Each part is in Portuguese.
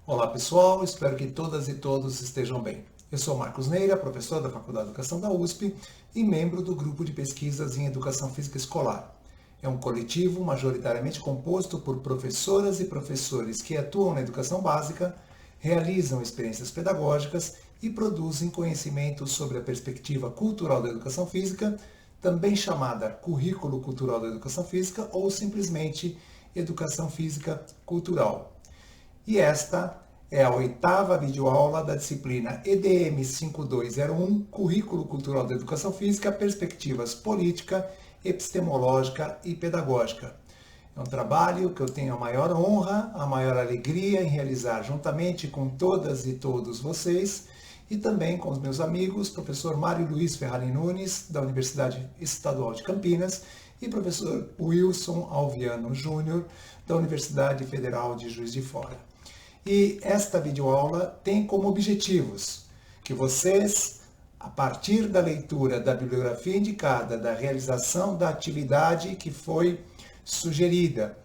Olá pessoal, espero que todas e todos estejam bem. Eu sou Marcos Neira, professor da Faculdade de Educação da USP e membro do Grupo de Pesquisas em Educação Física Escolar. É um coletivo majoritariamente composto por professoras e professores que atuam na educação básica, realizam experiências pedagógicas e produzem conhecimento sobre a perspectiva cultural da educação física, também chamada Currículo Cultural da Educação Física ou simplesmente Educação Física Cultural. E esta é a oitava videoaula da disciplina EDM 5201, Currículo Cultural da Educação Física, Perspectivas Política, Epistemológica e Pedagógica. É um trabalho que eu tenho a maior honra, a maior alegria em realizar juntamente com todas e todos vocês e também com os meus amigos, professor Mário Luiz Ferrari Nunes, da Universidade Estadual de Campinas, e professor Wilson Alviano Júnior, da Universidade Federal de Juiz de Fora. E esta videoaula tem como objetivos que vocês, a partir da leitura da bibliografia indicada, da realização da atividade que foi sugerida,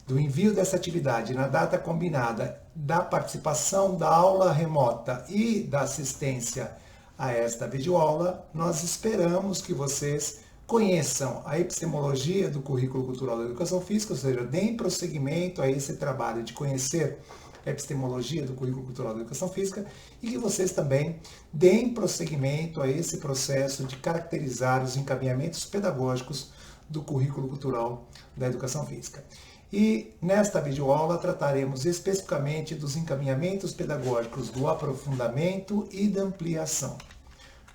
do envio dessa atividade na data combinada, da participação da aula remota e da assistência a esta videoaula, nós esperamos que vocês conheçam a epistemologia do currículo cultural da educação física, ou seja, deem prosseguimento a esse trabalho de conhecer a epistemologia do currículo cultural da educação física e que vocês também deem prosseguimento a esse processo de caracterizar os encaminhamentos pedagógicos do currículo cultural da educação física. E nesta videoaula trataremos especificamente dos encaminhamentos pedagógicos do aprofundamento e da ampliação.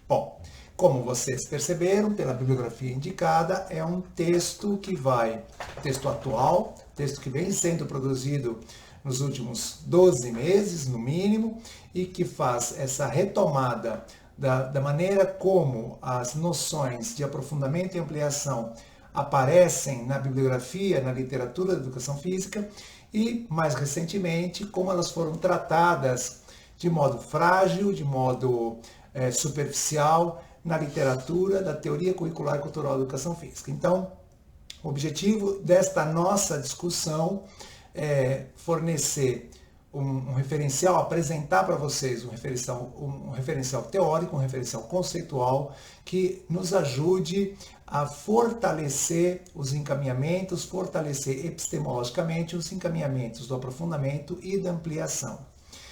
Bom, como vocês perceberam pela bibliografia indicada, é um texto texto atual, texto que vem sendo produzido nos últimos 12 meses, no mínimo, e que faz essa retomada da maneira como as noções de aprofundamento e ampliação aparecem na bibliografia, na literatura da educação física, e, mais recentemente, como elas foram tratadas de modo frágil, de modo superficial, na literatura da teoria curricular e cultural da educação física. Então, o objetivo desta nossa discussão fornecer um referencial, apresentar para vocês um referencial teórico, um referencial conceitual que nos ajude a fortalecer os encaminhamentos, fortalecer epistemologicamente os encaminhamentos do aprofundamento e da ampliação.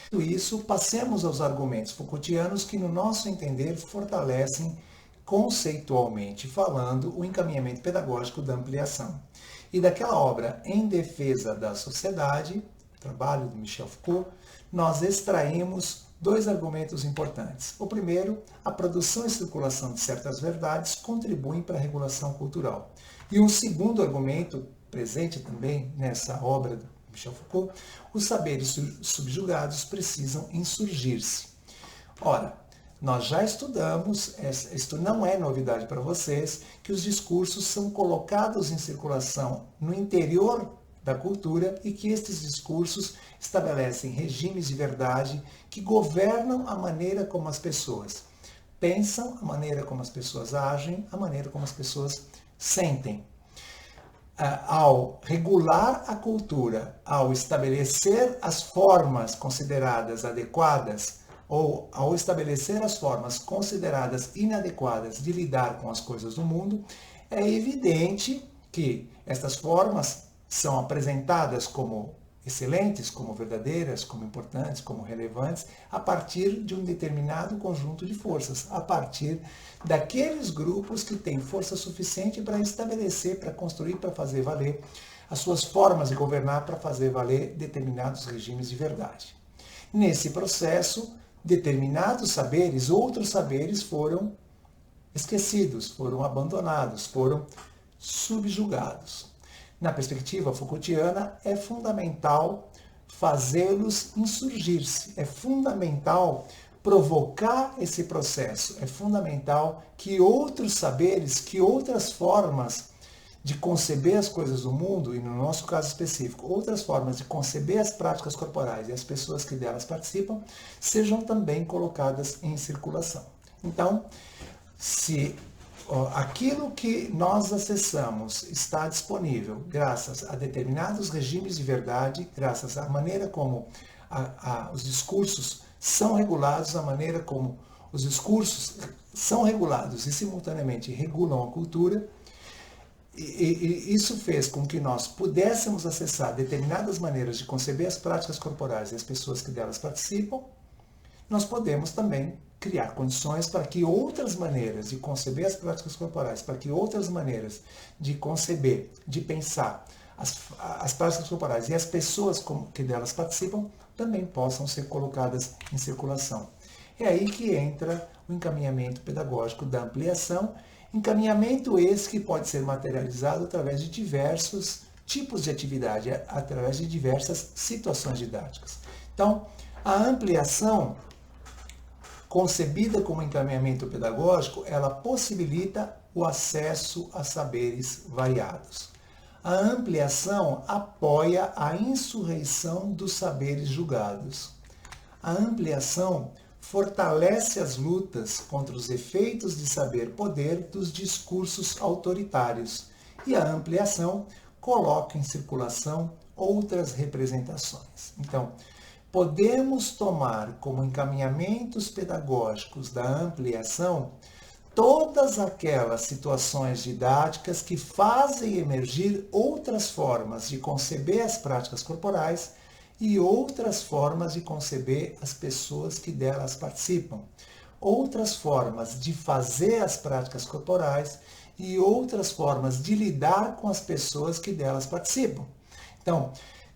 Por isso, passemos aos argumentos Foucaultianos que, no nosso entender, fortalecem conceitualmente falando o encaminhamento pedagógico da ampliação. E daquela obra Em Defesa da Sociedade, trabalho de Michel Foucault, nós extraímos dois argumentos importantes. O primeiro, a produção e circulação de certas verdades contribuem para a regulação cultural. E um segundo argumento, presente também nessa obra de Michel Foucault, os saberes subjugados precisam insurgir-se. Ora, nós já estudamos, isto não é novidade para vocês, que os discursos são colocados em circulação no interior da cultura e que estes discursos estabelecem regimes de verdade que governam a maneira como as pessoas pensam, a maneira como as pessoas agem, a maneira como as pessoas sentem. Ao regular a cultura, ao estabelecer as formas consideradas adequadas, ou ao estabelecer as formas consideradas inadequadas de lidar com as coisas do mundo, é evidente que estas formas são apresentadas como excelentes, como verdadeiras, como importantes, como relevantes, a partir de um determinado conjunto de forças, a partir daqueles grupos que têm força suficiente para estabelecer, para construir, para fazer valer as suas formas de governar, para fazer valer determinados regimes de verdade. Nesse processo, determinados saberes, outros saberes foram esquecidos, foram abandonados, foram subjugados. Na perspectiva Foucaultiana, é fundamental fazê-los insurgir-se, é fundamental provocar esse processo, é fundamental que outros saberes, que outras formas de conceber as coisas do mundo, e no nosso caso específico, outras formas de conceber as práticas corporais e as pessoas que delas participam, sejam também colocadas em circulação. Então, se aquilo que nós acessamos está disponível graças a determinados regimes de verdade, graças à maneira como os discursos são regulados, a maneira como os discursos são regulados e simultaneamente regulam a cultura. E isso fez com que nós pudéssemos acessar determinadas maneiras de conceber as práticas corporais e as pessoas que delas participam. Nós podemos também criar condições para que outras maneiras de conceber as práticas corporais, para que outras maneiras de conceber, de pensar as práticas corporais e as pessoas que delas participam também possam ser colocadas em circulação. É aí que entra o encaminhamento pedagógico da ampliação, encaminhamento esse que pode ser materializado através de diversos tipos de atividade, através de diversas situações didáticas. Então, a ampliação, concebida como encaminhamento pedagógico, ela possibilita o acesso a saberes variados. A ampliação apoia a insurreição dos saberes julgados. A ampliação fortalece as lutas contra os efeitos de saber-poder dos discursos autoritários e a ampliação coloca em circulação outras representações. Então, podemos tomar como encaminhamentos pedagógicos da ampliação todas aquelas situações didáticas que fazem emergir outras formas de conceber as práticas corporais e outras formas de conceber as pessoas que delas participam, outras formas de fazer as práticas corporais e outras formas de lidar com as pessoas que delas participam. Então,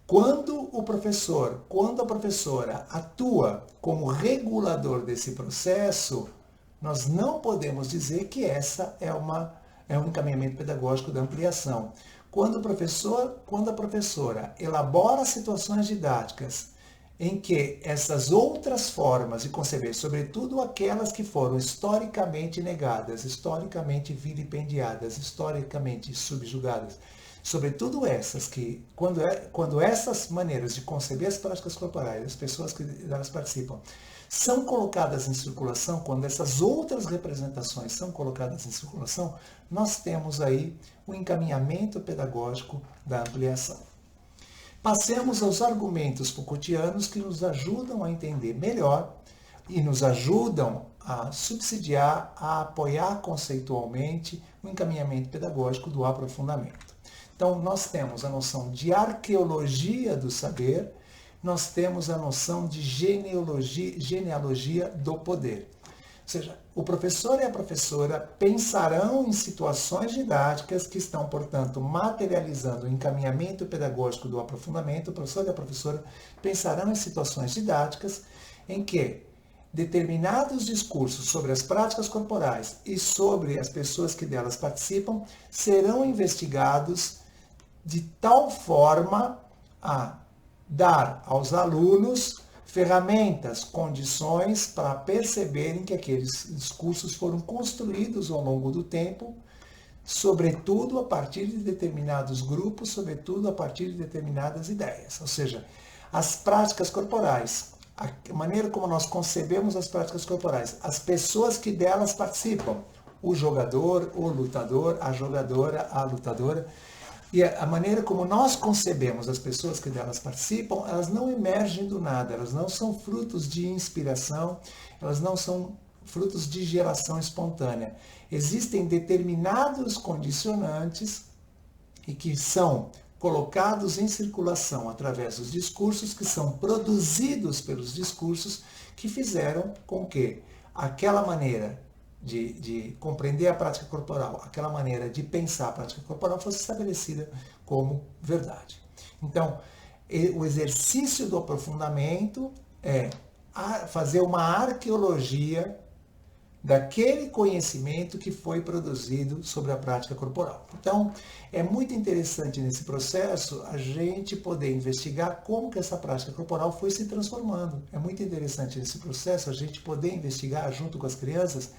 quando o professor, quando a professora atua como regulador desse processo, nós não podemos dizer que essa é um encaminhamento pedagógico da ampliação. Quando a professora elabora situações didáticas em que essas outras formas de conceber, sobretudo aquelas que foram historicamente negadas, historicamente vilipendiadas, historicamente subjugadas, sobretudo essas que, quando essas maneiras de conceber as práticas corporais, as pessoas que delas participam, são colocadas em circulação, quando essas outras representações são colocadas em circulação, nós temos aí o encaminhamento pedagógico da ampliação. Passemos aos argumentos Foucaultianos que nos ajudam a entender melhor e nos ajudam a subsidiar, a apoiar conceitualmente o encaminhamento pedagógico do aprofundamento. Então, nós temos a noção de arqueologia do saber, nós temos a noção de genealogia do poder. Ou seja, o professor e a professora pensarão em situações didáticas que estão, portanto, materializando o encaminhamento pedagógico do aprofundamento. O professor e a professora pensarão em situações didáticas em que determinados discursos sobre as práticas corporais e sobre as pessoas que delas participam serão investigados de tal forma a dar aos alunos ferramentas, condições para perceberem que aqueles discursos foram construídos ao longo do tempo, sobretudo a partir de determinados grupos, sobretudo a partir de determinadas ideias. Ou seja, as práticas corporais, a maneira como nós concebemos as práticas corporais, as pessoas que delas participam, o jogador, o lutador, a jogadora, a lutadora, e a maneira como nós concebemos as pessoas que delas participam, elas não emergem do nada, elas não são frutos de inspiração, elas não são frutos de geração espontânea. Existem determinados condicionantes e que são colocados em circulação através dos discursos, que são produzidos pelos discursos, que fizeram com que aquela maneira de compreender a prática corporal, aquela maneira de pensar a prática corporal fosse estabelecida como verdade. Então, o exercício do aprofundamento é fazer uma arqueologia daquele conhecimento que foi produzido sobre a prática corporal. Então, é muito interessante nesse processo a gente poder investigar como que essa prática corporal foi se transformando. É muito interessante nesse processo a gente poder investigar junto com as crianças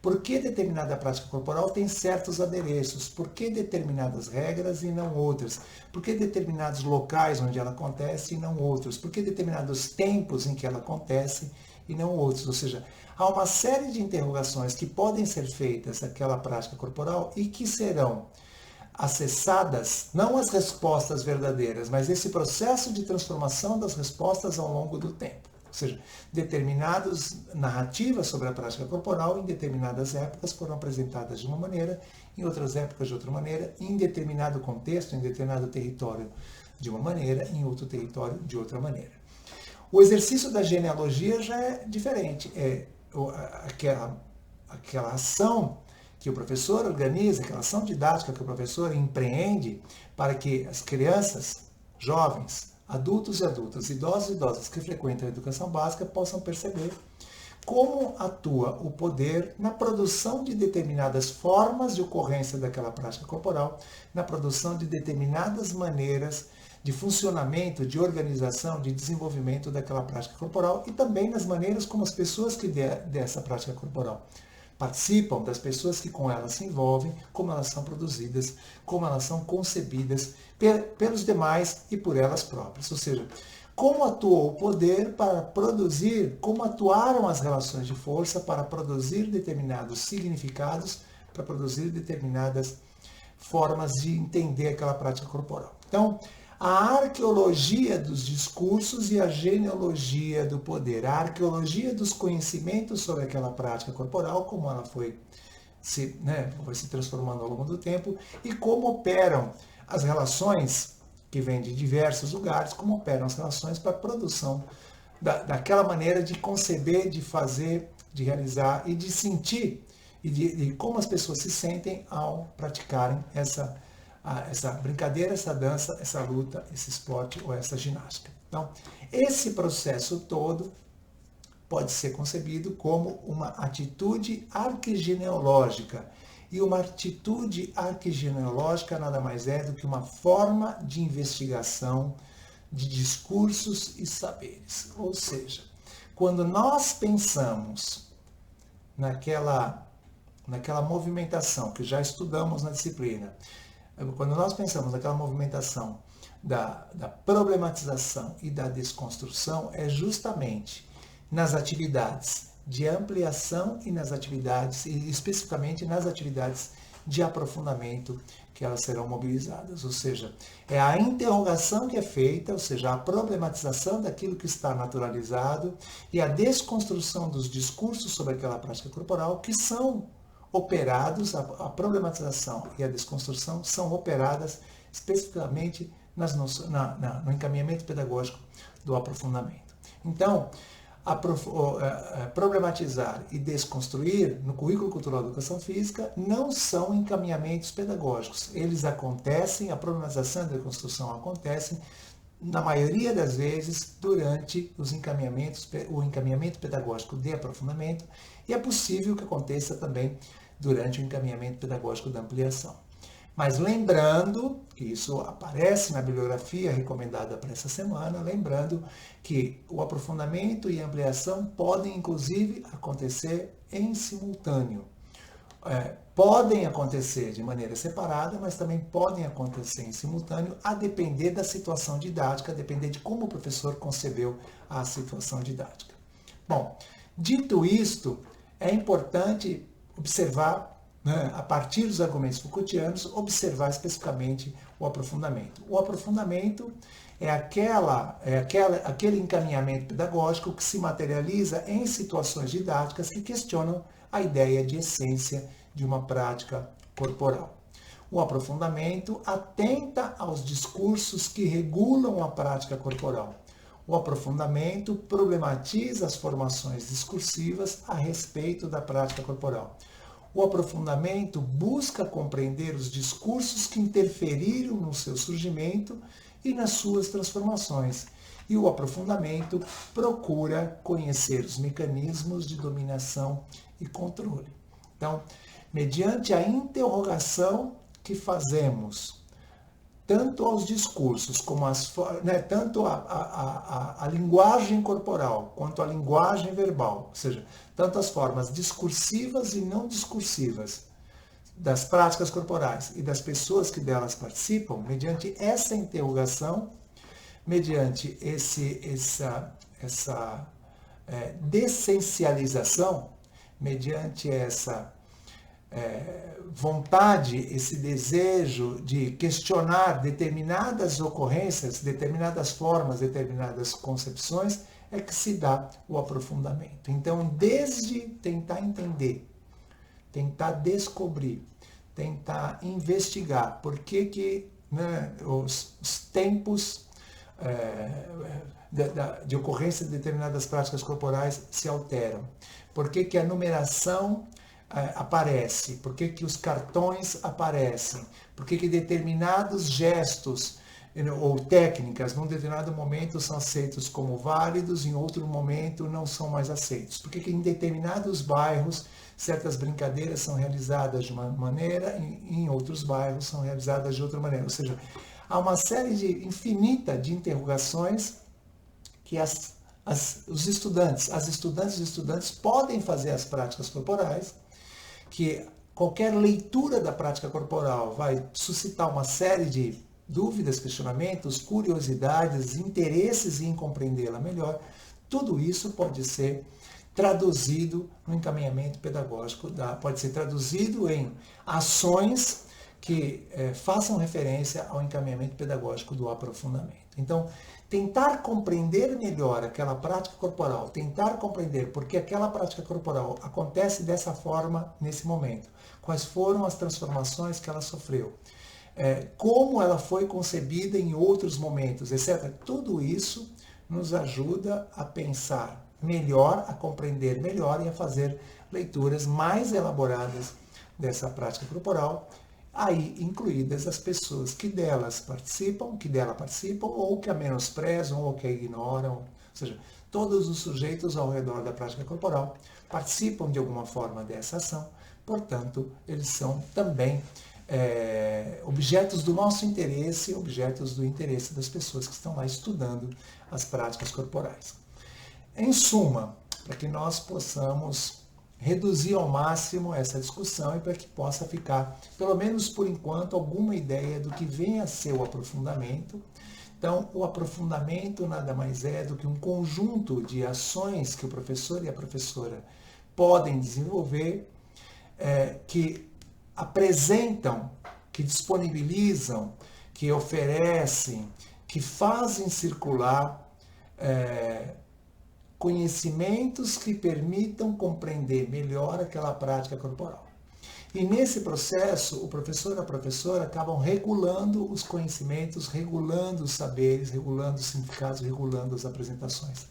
por que determinada prática corporal tem certos adereços, por que determinadas regras e não outras, por que determinados locais onde ela acontece e não outros, por que determinados tempos em que ela acontece e não outros. Ou seja, há uma série de interrogações que podem ser feitas àquela prática corporal e que serão acessadas, não as respostas verdadeiras, mas esse processo de transformação das respostas ao longo do tempo. Ou seja, determinadas narrativas sobre a prática corporal em determinadas épocas foram apresentadas de uma maneira, em outras épocas de outra maneira, em determinado contexto, em determinado território de uma maneira, em outro território de outra maneira. O exercício da genealogia já é diferente, é aquela ação que o professor organiza, aquela ação didática que o professor empreende para que as crianças, jovens, adultos e adultas, idosos e idosas que frequentam a educação básica possam perceber como atua o poder na produção de determinadas formas de ocorrência daquela prática corporal, na produção de determinadas maneiras de funcionamento, de organização, de desenvolvimento daquela prática corporal e também nas maneiras como as pessoas que dessa prática corporal participam, das pessoas que com elas se envolvem, como elas são produzidas, como elas são concebidas pelos demais e por elas próprias. Ou seja, como atuou o poder para produzir, como atuaram as relações de força para produzir determinados significados, para produzir determinadas formas de entender aquela prática corporal. Então, a arqueologia dos discursos e a genealogia do poder, a arqueologia dos conhecimentos sobre aquela prática corporal, como ela foi se transformando ao longo do tempo, e como operam as relações que vêm de diversos lugares, como operam as relações para a produção daquela maneira de conceber, de fazer, de realizar e de sentir, e de como as pessoas se sentem ao praticarem essa brincadeira, essa dança, essa luta, esse esporte ou essa ginástica. Então, esse processo todo pode ser concebido como uma atitude arquigenealógica. E uma atitude arquigenealógica nada mais é do que uma forma de investigação de discursos e saberes. Ou seja, quando nós pensamos naquela movimentação que já estudamos na disciplina, quando nós pensamos naquela movimentação da problematização e da desconstrução, é justamente nas atividades de ampliação e especificamente nas atividades de aprofundamento que elas serão mobilizadas. Ou seja, é a interrogação que é feita, ou seja, a problematização daquilo que está naturalizado e a desconstrução dos discursos sobre aquela prática corporal que são operados, a problematização e a desconstrução são operadas especificamente no encaminhamento pedagógico do aprofundamento. Então, problematizar e desconstruir no currículo cultural da educação física não são encaminhamentos pedagógicos. Eles acontecem, a problematização e a desconstrução acontecem, na maioria das vezes, durante o encaminhamento pedagógico de aprofundamento, e é possível que aconteça também durante o encaminhamento pedagógico da ampliação. Mas lembrando, que isso aparece na bibliografia recomendada para essa semana, lembrando que o aprofundamento e a ampliação podem, inclusive, acontecer em simultâneo. Podem acontecer de maneira separada, mas também podem acontecer em simultâneo, a depender da situação didática, a depender de como o professor concebeu a situação didática. Bom, dito isto, é importante observar, a partir dos argumentos Foucaultianos, observar especificamente o aprofundamento. O aprofundamento é aquele encaminhamento pedagógico que se materializa em situações didáticas que questionam a ideia de essência de uma prática corporal. O aprofundamento atenta aos discursos que regulam a prática corporal. O aprofundamento problematiza as formações discursivas a respeito da prática corporal. O aprofundamento busca compreender os discursos que interferiram no seu surgimento e nas suas transformações. E o aprofundamento procura conhecer os mecanismos de dominação e controle. Então, mediante a interrogação que fazemos, tanto aos discursos, como tanto a linguagem corporal, quanto a linguagem verbal, ou seja, tanto as formas discursivas e não discursivas das práticas corporais e das pessoas que delas participam, mediante essa interrogação, mediante essa dessencialização, mediante essa vontade, esse desejo de questionar determinadas ocorrências, determinadas formas, determinadas concepções, é que se dá o aprofundamento. Então, desde tentar entender, tentar descobrir, tentar investigar por que né, os tempos de ocorrência de determinadas práticas corporais se alteram, por que a numeração aparece, por que os cartões aparecem, por que determinados gestos ou técnicas num determinado momento são aceitos como válidos, em outro momento não são mais aceitos, por que em determinados bairros certas brincadeiras são realizadas de uma maneira e em outros bairros são realizadas de outra maneira. Ou seja, há uma série infinita de interrogações que os estudantes, as estudantes e os estudantes podem fazer as práticas corporais, que qualquer leitura da prática corporal vai suscitar uma série de dúvidas, questionamentos, curiosidades, interesses em compreendê-la melhor. Tudo isso pode ser traduzido no encaminhamento pedagógico, pode ser traduzido em ações que façam referência ao encaminhamento pedagógico do aprofundamento. Então, tentar compreender melhor aquela prática corporal, tentar compreender por que aquela prática corporal acontece dessa forma nesse momento, quais foram as transformações que ela sofreu, como ela foi concebida em outros momentos, etc. Tudo isso nos ajuda a pensar melhor, a compreender melhor e a fazer leituras mais elaboradas dessa prática corporal, aí incluídas as pessoas que dela participam ou que a menosprezam ou que a ignoram, ou seja, todos os sujeitos ao redor da prática corporal participam de alguma forma dessa ação, portanto, eles são também objetos do nosso interesse, objetos do interesse das pessoas que estão lá estudando as práticas corporais. Em suma, para que nós possamos reduzir ao máximo essa discussão e para que possa ficar, pelo menos por enquanto, alguma ideia do que vem a ser o aprofundamento. Então, o aprofundamento nada mais é do que um conjunto de ações que o professor e a professora podem desenvolver, que apresentam, que disponibilizam, que oferecem, que fazem circular conhecimentos que permitam compreender melhor aquela prática corporal. E nesse processo, o professor e a professora acabam regulando os conhecimentos, regulando os saberes, regulando os significados, regulando as apresentações.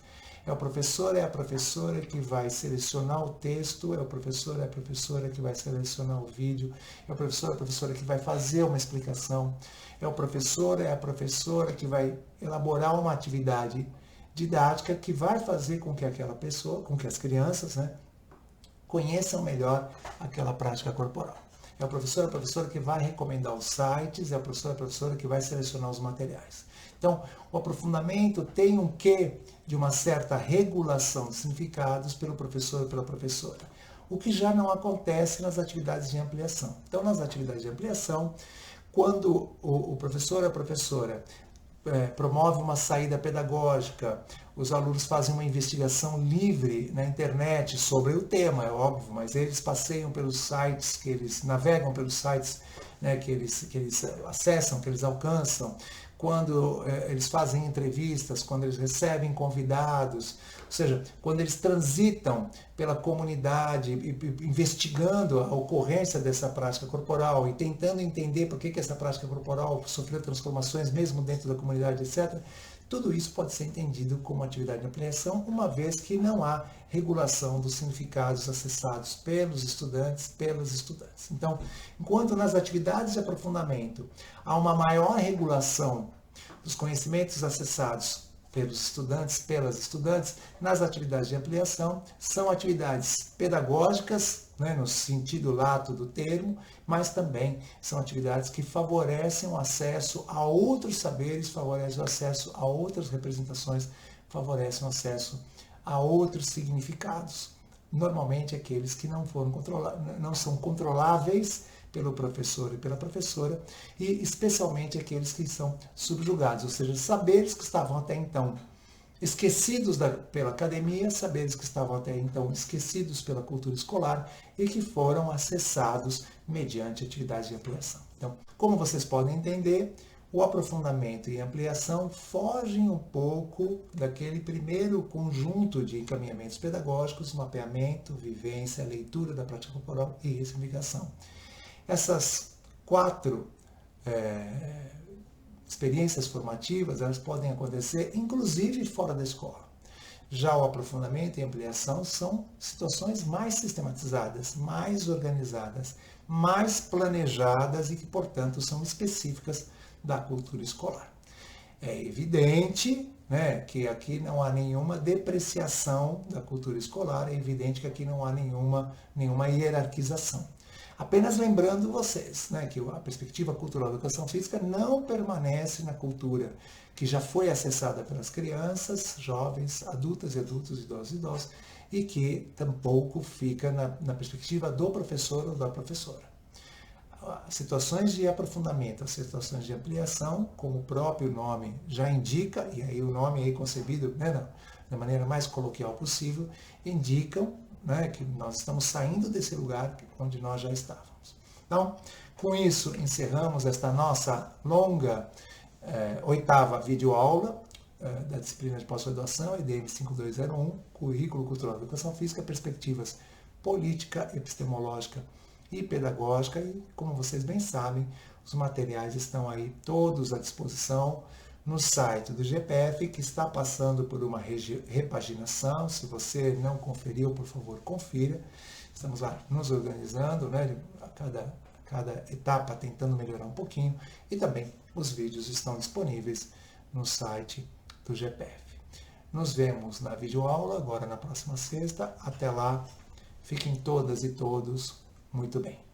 É o professor e a professora que vai selecionar o texto, é o professor e a professora que vai selecionar o vídeo, é o professor e a professora que vai fazer uma explicação, é o professor e a professora que vai elaborar uma atividade didática que vai fazer com que aquela pessoa, com que as crianças, conheçam melhor aquela prática corporal. É o professor e a professora que vai recomendar os sites, é o professor e a professora que vai selecionar os materiais. Então, o aprofundamento tem um quê de uma certa regulação de significados pelo professor e pela professora, o que já não acontece nas atividades de ampliação. Então, nas atividades de ampliação, quando o professor e a professora promove uma saída pedagógica, os alunos fazem uma investigação livre na internet sobre o tema, é óbvio, mas eles passeiam pelos sites, que eles navegam pelos sites que eles acessam, que eles alcançam, quando eles fazem entrevistas, quando eles recebem convidados, ou seja, quando eles transitam pela comunidade, investigando a ocorrência dessa prática corporal e tentando entender por que essa prática corporal sofreu transformações mesmo dentro da comunidade, etc., tudo isso pode ser entendido como atividade de ampliação, uma vez que não há regulação dos significados acessados pelos estudantes, pelas estudantes. Então, enquanto nas atividades de aprofundamento há uma maior regulação dos conhecimentos acessados pelos estudantes, pelas estudantes, nas atividades de ampliação, são atividades pedagógicas, no sentido lato do termo, mas também são atividades que favorecem o acesso a outros saberes, favorecem o acesso a outras representações, favorecem o acesso a outros significados, normalmente aqueles que não são controláveis pelo professor e pela professora, e especialmente aqueles que são subjugados, ou seja, saberes que estavam até então esquecidos pela academia, saberes que estavam até então esquecidos pela cultura escolar e que foram acessados mediante atividades de ampliação. Então, como vocês podem entender, o aprofundamento e ampliação fogem um pouco daquele primeiro conjunto de encaminhamentos pedagógicos: mapeamento, vivência, leitura da prática corporal e ressignificação. Essas 4 experiências formativas, elas podem acontecer inclusive fora da escola. Já o aprofundamento e ampliação são situações mais sistematizadas, mais organizadas, mais planejadas e que, portanto, são específicas da cultura escolar. É evidente, né, que aqui não há nenhuma depreciação da cultura escolar, é evidente que aqui não há nenhuma hierarquização. Apenas lembrando vocês, né, que a perspectiva cultural da educação física não permanece na cultura que já foi acessada pelas crianças, jovens, adultas e adultos, idosos e idosas, e que tampouco fica na perspectiva do professor ou da professora. As situações de aprofundamento, as situações de ampliação, como o próprio nome já indica, e aí o nome aí concebido, né, da maneira mais coloquial possível, indicam, né, que nós estamos saindo desse lugar onde nós já estávamos. Então, com isso, encerramos esta nossa longa 8ª videoaula da disciplina de pós-graduação, EDM 5201, Currículo Cultural da Educação Física, Perspectivas Política, Epistemológica e Pedagógica. E, como vocês bem sabem, os materiais estão aí todos à disposição no site do GPF, que está passando por uma repaginação. Se você não conferiu, por favor, confira. Estamos lá nos organizando, né, a cada etapa tentando melhorar um pouquinho, e também os vídeos estão disponíveis no site do GPF. Nos vemos na videoaula, agora na próxima sexta. Até lá, fiquem todas e todos muito bem.